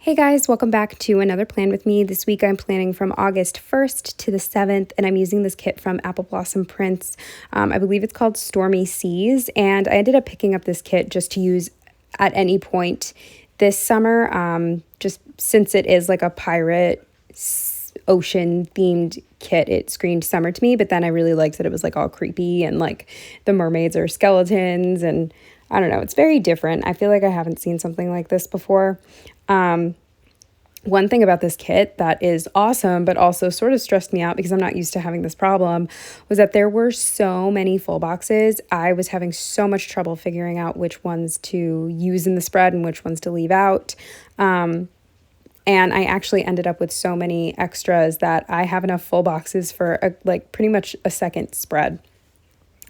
Hey guys, welcome back to another plan with me. This week I'm planning from August 1st to the 7th, and I'm using this kit from Apple Blossom Prints. I believe it's called Stormy Seas, and I ended up picking up this kit just to use at any point this summer, just since it is like a pirate ocean themed kit. It screamed summer to me, but then I really liked that it was like all creepy and like the mermaids are skeletons, and I don't know, it's very different. I feel like I haven't seen something like this before. One thing about this kit that is awesome, but also sort of stressed me out because I'm not used to having this problem, was that there were so many full boxes. I was having so much trouble figuring out which ones to use in the spread and which ones to leave out. And I actually ended up with so many extras that I have enough full boxes for pretty much a second spread.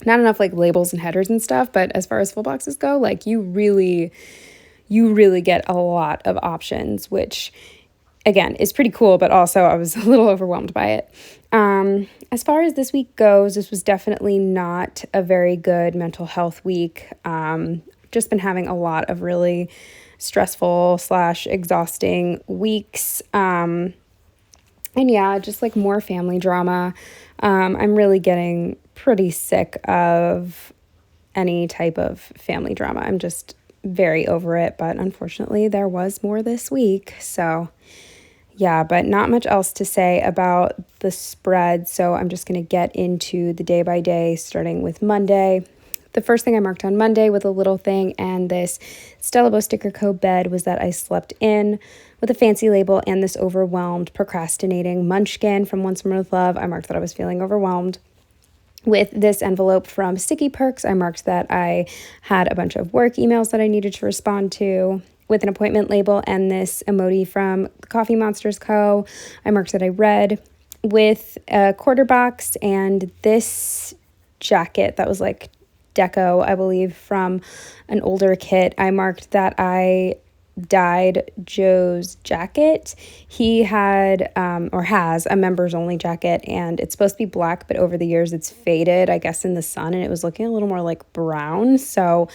Not enough like labels and headers and stuff, but as far as full boxes go, like you really get a lot of options, which again is pretty cool, but also I was a little overwhelmed by it. As far as this week goes, this was definitely not a very good mental health week. Just been having a lot of really stressful / exhausting weeks. And yeah, just like more family drama. I'm really getting pretty sick of any type of family drama. I'm just very over it, but unfortunately there was more this week. So yeah, but not much else to say about the spread. So I'm just going to get into the day by day, starting with Monday. The first thing I marked on Monday with a little thing and this Stella Bow Sticker Co. bed was that I slept in with a fancy label and this overwhelmed, procrastinating munchkin from Once More with Love. I marked that I was feeling overwhelmed. With this envelope from Sticky Perks, I marked that I had a bunch of work emails that I needed to respond to. With an appointment label and this emoji from Coffee Monsters Co., I marked that I read. With a quarter box and this jacket that was like deco, I believe, from an older kit, I marked that I dyed Joe's jacket. He had or has a members only jacket, and it's supposed to be black, but over the years it's faded, I guess, in the sun, and it was looking a little more like brown. So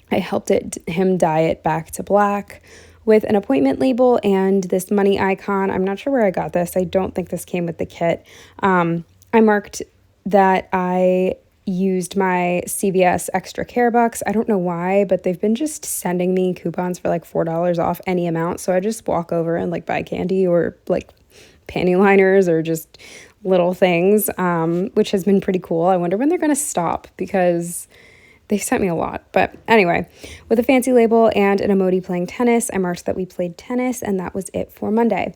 I helped him dye it back to black. With an appointment label and this money icon. I'm not sure where I got this. I don't think this came with the kit. I marked that I used my CVS Extra Care Bucks. I don't know why, but they've been just sending me coupons for like $4 off any amount. So I just walk over and like buy candy or like panty liners or just little things, which has been pretty cool. I wonder when they're going to stop because they sent me a lot. But anyway, with a fancy label and an emoji playing tennis, I marked that we played tennis, and that was it for Monday.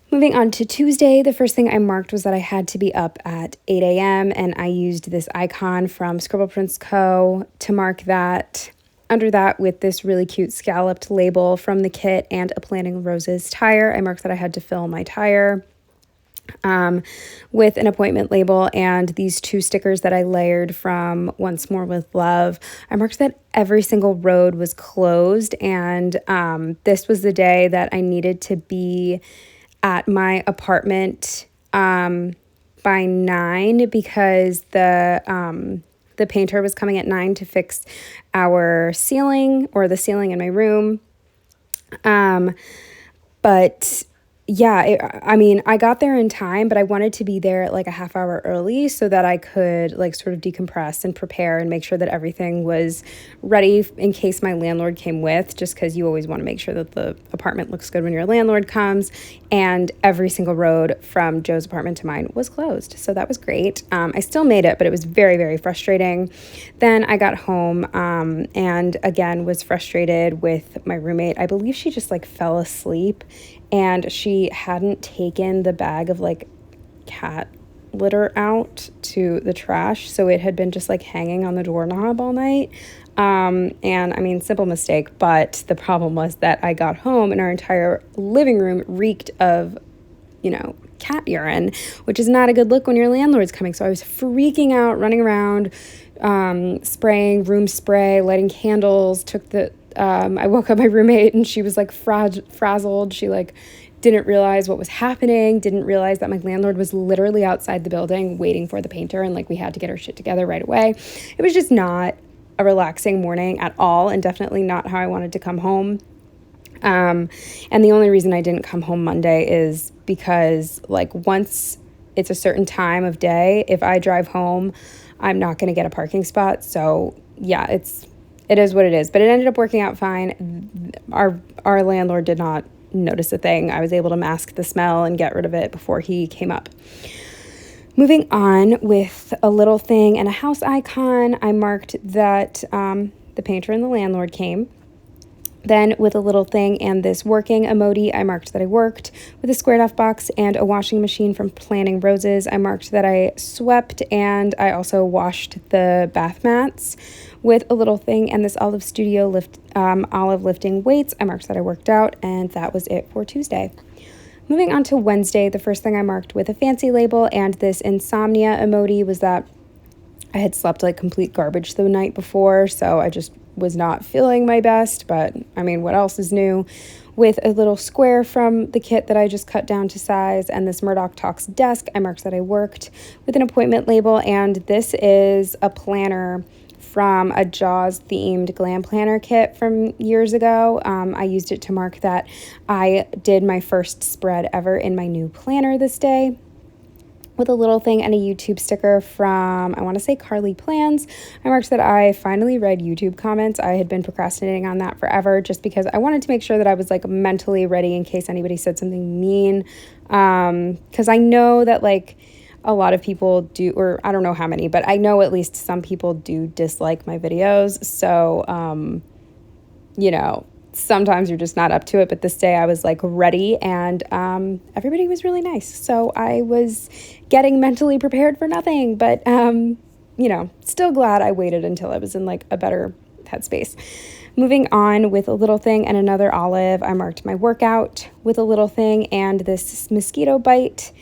Moving on to Tuesday, the first thing I marked was that I had to be up at 8 a.m. and I used this icon from Scribble Prints Co. to mark that. Under that, with this really cute scalloped label from the kit and a Planting Roses tire, I marked that I had to fill my tire. With an appointment label and these two stickers that I layered from Once More with Love, I marked that every single road was closed, and this was the day that I needed to be at my apartment by 9 because the painter was coming at 9 to fix our ceiling or the ceiling in my room. But yeah, I got there in time, but I wanted to be there like a half hour early so that I could like sort of decompress and prepare and make sure that everything was ready in case my landlord came with, just because you always want to make sure that the apartment looks good when your landlord comes. And every single road from Joe's apartment to mine was closed. So that was great. I still made it, but it was very, very frustrating. Then I got home and again was frustrated with my roommate. I believe she just like fell asleep, and she hadn't taken the bag of like cat litter out to the trash. So it had been just like hanging on the doorknob all night. And I mean, simple mistake, but the problem was that I got home and our entire living room reeked of, cat urine, which is not a good look when your landlord's coming. So I was freaking out, running around, spraying room spray, lighting candles, I woke up my roommate and she was like frazzled. She like didn't realize what was happening, didn't realize that my landlord was literally outside the building waiting for the painter, and like we had to get our shit together right away. It was just not a relaxing morning at all, and definitely not how I wanted to come home. And the only reason I didn't come home Monday is because, like, once it's a certain time of day, if I drive home, I'm not going to get a parking spot. So yeah, it is what it is. But it ended up working out fine. Our landlord did not notice a thing. I was able to mask the smell and get rid of it before he came up. Moving on with a little thing and a house icon, I marked that the painter and the landlord came. Then with a little thing and this working emoji, I marked that I worked. With a squared off box and a washing machine from Planting Roses, I marked that I swept, and I also washed the bath mats. With a little thing and this Olive Studio Olive lifting weights, I marked that I worked out, and that was it for Tuesday. Moving on to Wednesday, the first thing I marked with a fancy label and this insomnia emoji was that I had slept like complete garbage the night before, so I just was not feeling my best, but I mean, what else is new? With a little square from the kit that I just cut down to size and this Murdoch Talks desk, I marked that I worked. With an appointment label, and this is a planner from a Jaws themed glam planner kit from years ago. I used it to mark that I did my first spread ever in my new planner this day. With a little thing and a YouTube sticker from, I want to say, Carly Plans. I marked that I finally read YouTube comments. I had been procrastinating on that forever just because I wanted to make sure that I was like mentally ready in case anybody said something mean. Because I know that like a lot of people do, or I don't know how many, but I know at least some people do dislike my videos. So, you know, sometimes you're just not up to it, but this day I was like ready, and everybody was really nice. So I was getting mentally prepared for nothing, but you know, still glad I waited until I was in like a better headspace. Moving on with a little thing and another olive, I marked my workout. With a little thing and this mosquito bite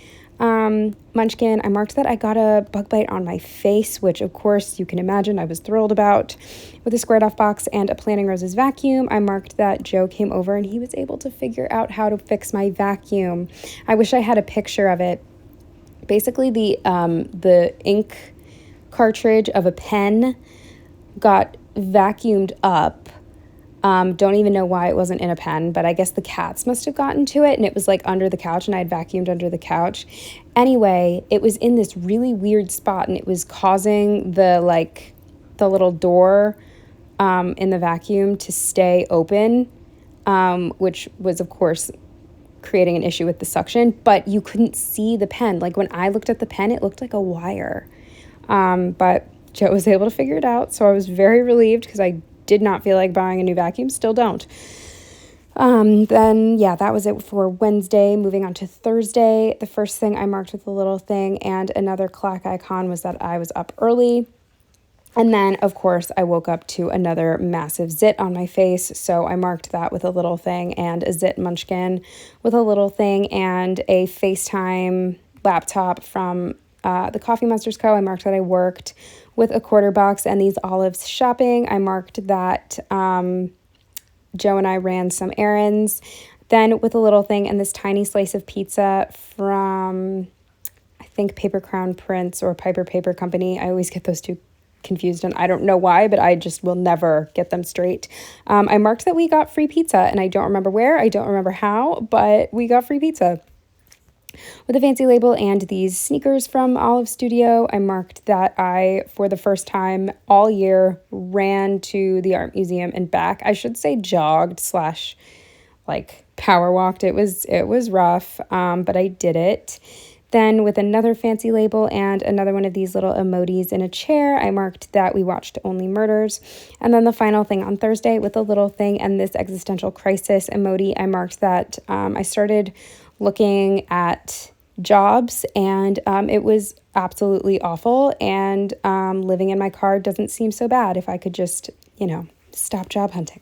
munchkin, I marked that I got a bug bite on my face, which of course you can imagine I was thrilled about. With a squared off box and a Planting Roses vacuum, I marked that Joe came over and he was able to figure out how to fix my vacuum. I wish I had a picture of it. Basically, the ink cartridge of a pen got vacuumed up. Don't even know why it wasn't in a pen, but I guess the cats must have gotten to it, and it was like under the couch, and I had vacuumed under the couch. Anyway, it was in this really weird spot, and it was causing the little door in the vacuum to stay open, which was of course creating an issue with the suction, but you couldn't see the pen. Like when I looked at the pen, it looked like a wire. But Joe was able to figure it out, so I was very relieved because I did not feel like buying a new vacuum, still don't. Then yeah, that was it for Wednesday. Moving on to Thursday, the first thing I marked with a little thing and another clock icon was that I was up early. And then, of course, I woke up to another massive zit on my face, so I marked that with a little thing and a zit munchkin. With a little thing and a FaceTime laptop from the Coffee Monsters Co. I marked that I worked. With a quarter box and these olives shopping, I marked that Joe and I ran some errands. Then with a little thing and this tiny slice of pizza from, I think, Paper Crown Prince or Piper Paper Company. I always get those two confused, and I don't know why, but I just will never get them straight. I marked that we got free pizza, and I don't remember where, I don't remember how, but we got free pizza. With a fancy label and these sneakers from Olive Studio, I marked that I, for the first time all year, ran to the art museum and back. I should say jogged / like power walked. It was rough, but I did it. Then with another fancy label and another one of these little emojis in a chair, I marked that we watched Only Murders. And then the final thing on Thursday with a little thing and this existential crisis emoji, I marked that I started looking at jobs, and it was absolutely awful, and living in my car doesn't seem so bad if I could just, stop job hunting.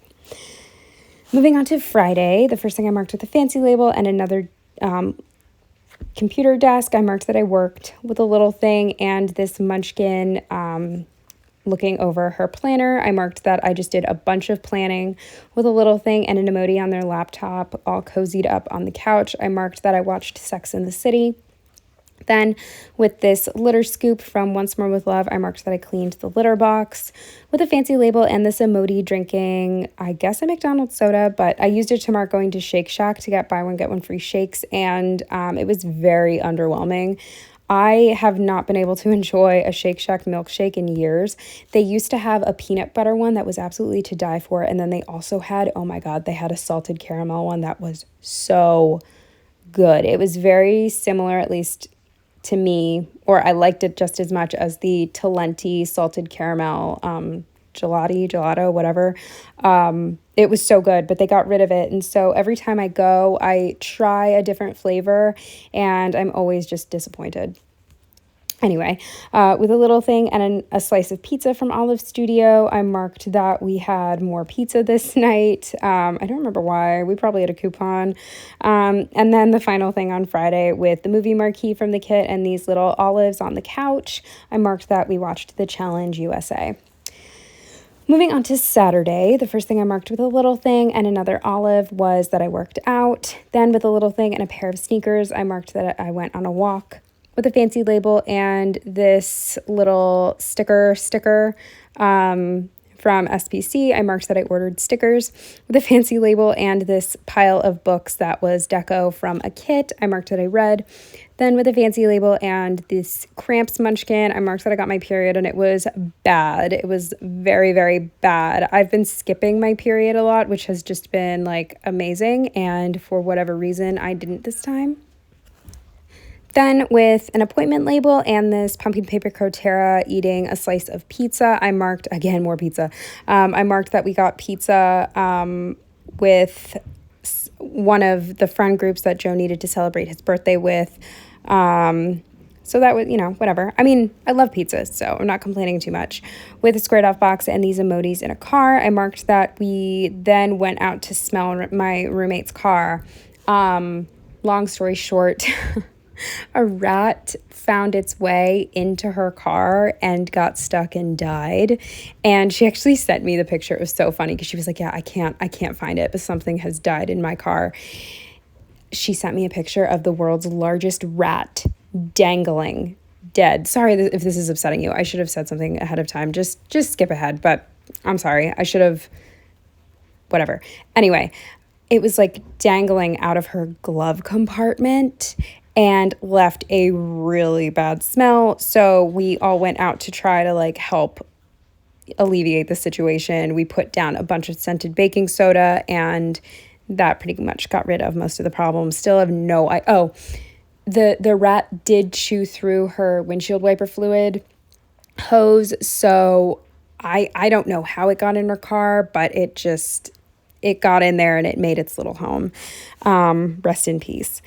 Moving on to Friday, the first thing I marked with a fancy label and another computer desk, I marked that I worked. With a little thing and this munchkin looking over her planner, I marked that I just did a bunch of planning. With a little thing and an emoji on their laptop, all cozied up on the couch, I marked that I watched Sex and the City. Then with this litter scoop from Once More with Love, I marked that I cleaned the litter box with a fancy label and this emoji drinking, I guess, a McDonald's soda, but I used it to mark going to Shake Shack to get buy one, get one free shakes, and it was very underwhelming. I have not been able to enjoy a Shake Shack milkshake in years. They used to have a peanut butter one that was absolutely to die for, and then they also had, oh my God, they had a salted caramel one that was so good. It was very similar, at least to me, or I liked it just as much as the Talenti salted caramel gelato, whatever. It was so good, but they got rid of it. And so every time I go, I try a different flavor and I'm always just disappointed. Anyway, with a little thing and a slice of pizza from Olive Studio, I marked that we had more pizza this night. I don't remember why. We probably had a coupon. And then the final thing on Friday with the movie marquee from the kit and these little olives on the couch, I marked that we watched The Challenge USA. Moving on to Saturday, the first thing I marked with a little thing and another olive was that I worked out. Then with a little thing and a pair of sneakers, I marked that I went on a walk with a fancy label and this little sticker from SPC. I marked that I ordered stickers with a fancy label and this pile of books that was deco from a kit. I marked that I read. Then with a fancy label and this Cramps Munchkin, I marked that I got my period and it was bad. It was very, very bad. I've been skipping my period a lot, which has just been like amazing. And for whatever reason, I didn't this time. Then with an appointment label and this pumpkin paper crotera eating a slice of pizza, I marked, again, more pizza. I marked that we got pizza with one of the friend groups that Joe needed to celebrate his birthday with. So that was, whatever. I mean, I love pizza, so I'm not complaining too much. With a squared off box and these emojis in a car, I marked that we then went out to smell my roommate's car. Long story short, a rat found its way into her car and got stuck and died. And she actually sent me the picture. It was so funny because she was like, yeah, I can't find it, but something has died in my car. She sent me a picture of the world's largest rat dangling dead. Sorry if this is upsetting you. I should have said something ahead of time. Just skip ahead, but I'm sorry. I should have, whatever. Anyway, it was like dangling out of her glove compartment and left a really bad smell. So we all went out to try to help alleviate the situation. We put down a bunch of scented baking soda and that pretty much got rid of most of the problems. Still have the rat did chew through her windshield wiper fluid hose. So I don't know how it got in her car, but it got in there and it made its little home. Rest in peace.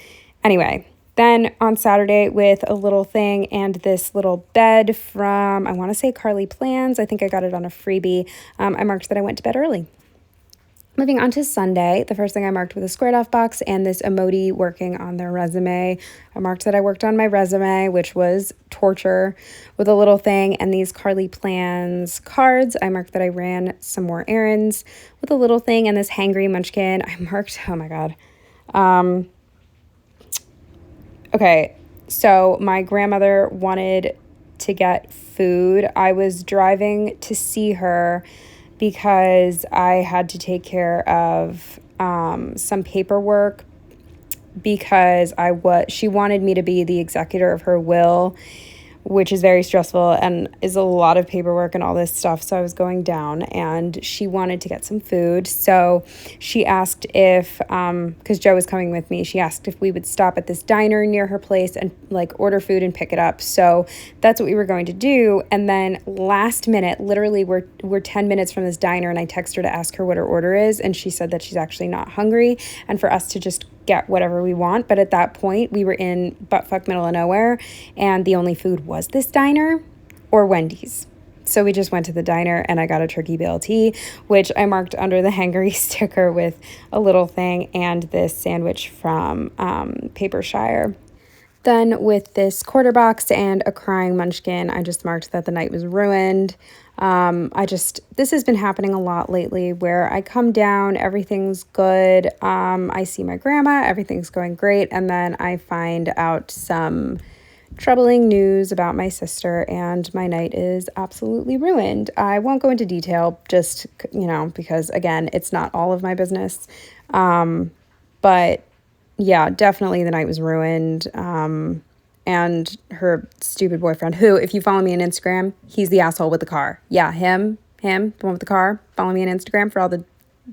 Anyway, then on Saturday with a little thing and this little bed from, I want to say Carly Plans. I think I got it on a freebie. I marked that I went to bed early. Moving on to Sunday, the first thing I marked with a squared off box and this emoji working on their resume. I marked that I worked on my resume, which was torture, with a little thing and these Carly Plans cards. I marked that I ran some more errands with a little thing and this hangry munchkin. I marked, oh my God. Okay, so my grandmother wanted to get food. I was driving to see her because I had to take care of some paperwork because she wanted me to be the executor of her will, which is very stressful and is a lot of paperwork and all this stuff. So I was going down and she wanted to get some food. So she asked if, because Joe was coming with me, she asked if we would stop at this diner near her place and order food and pick it up. So that's what we were going to do. And then last minute, literally we're 10 minutes from this diner and I text her to ask her what her order is. And she said that she's actually not hungry and for us to just get whatever we want. But at that point we were in buttfuck middle of nowhere and the only food was this diner or Wendy's. So we just went to the diner and I got a turkey BLT, which I marked under the hangry sticker with a little thing and this sandwich from Paper Shire. Then with this quarter box and a crying munchkin, I just marked that the night was ruined. This has been happening a lot lately where I come down, everything's good. I see my grandma, everything's going great. And then I find out some troubling news about my sister, and my night is absolutely ruined. I won't go into detail, just, because again, it's not all of my business. But yeah, definitely the night was ruined. And her stupid boyfriend, who, if you follow me on Instagram, he's the asshole with the car. Yeah, him, the one with the car. Follow me on Instagram for all the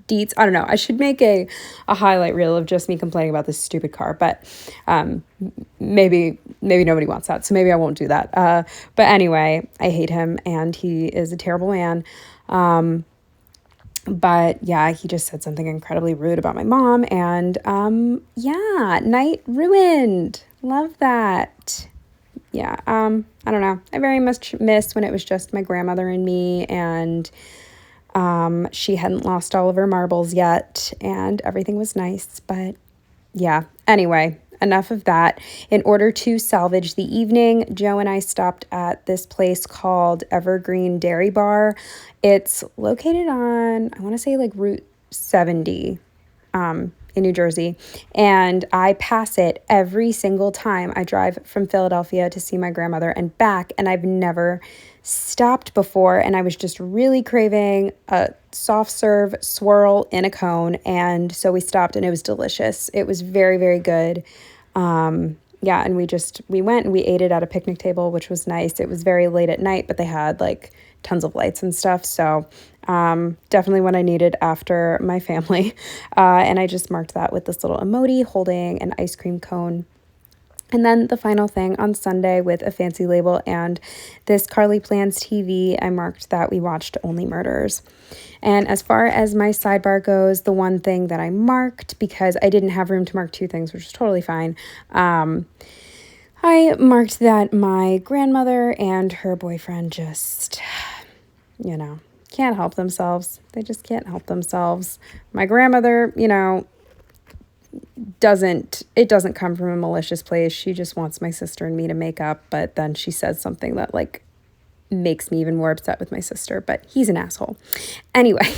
deets. I don't know. I should make a highlight reel of just me complaining about this stupid car, but maybe nobody wants that, so maybe I won't do that. But anyway, I hate him, and he is a terrible man. But yeah, he just said something incredibly rude about my mom, and yeah, night ruined. Love that. Yeah, I don't know. I very much miss when it was just my grandmother and me, and she hadn't lost all of her marbles yet, and everything was nice. But yeah, anyway, enough of that. In order to salvage the evening, Joe and I stopped at this place called Evergreen Dairy Bar. It's located on, I want to say, like Route 70 in New Jersey, and I pass it every single time I drive from Philadelphia to see my grandmother and back, and I've never stopped before, and I was just really craving a soft serve swirl in a cone, and so we stopped, and it was delicious. It was very, very good. Yeah, and we went and we ate it at a picnic table, which was nice. It was very late at night, but they had like tons of lights and stuff, so definitely what I needed after my family. And I just marked that with this little emoji holding an ice cream cone. And then the final thing on Sunday with a fancy label and this Carly Plans TV, I marked that we watched Only Murders. And as far as my sidebar goes, the one thing that I marked, because I didn't have room to mark two things, which is totally fine, I marked that my grandmother and her boyfriend just, can't help themselves. They just can't help themselves. My grandmother, doesn't come from a malicious place. She just wants my sister and me to make up, but then she says something that like makes me even more upset with my sister, but he's an asshole. Anyway,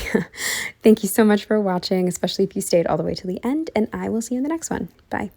thank you so much for watching, especially if you stayed all the way to the end, and I will see you in the next one. Bye.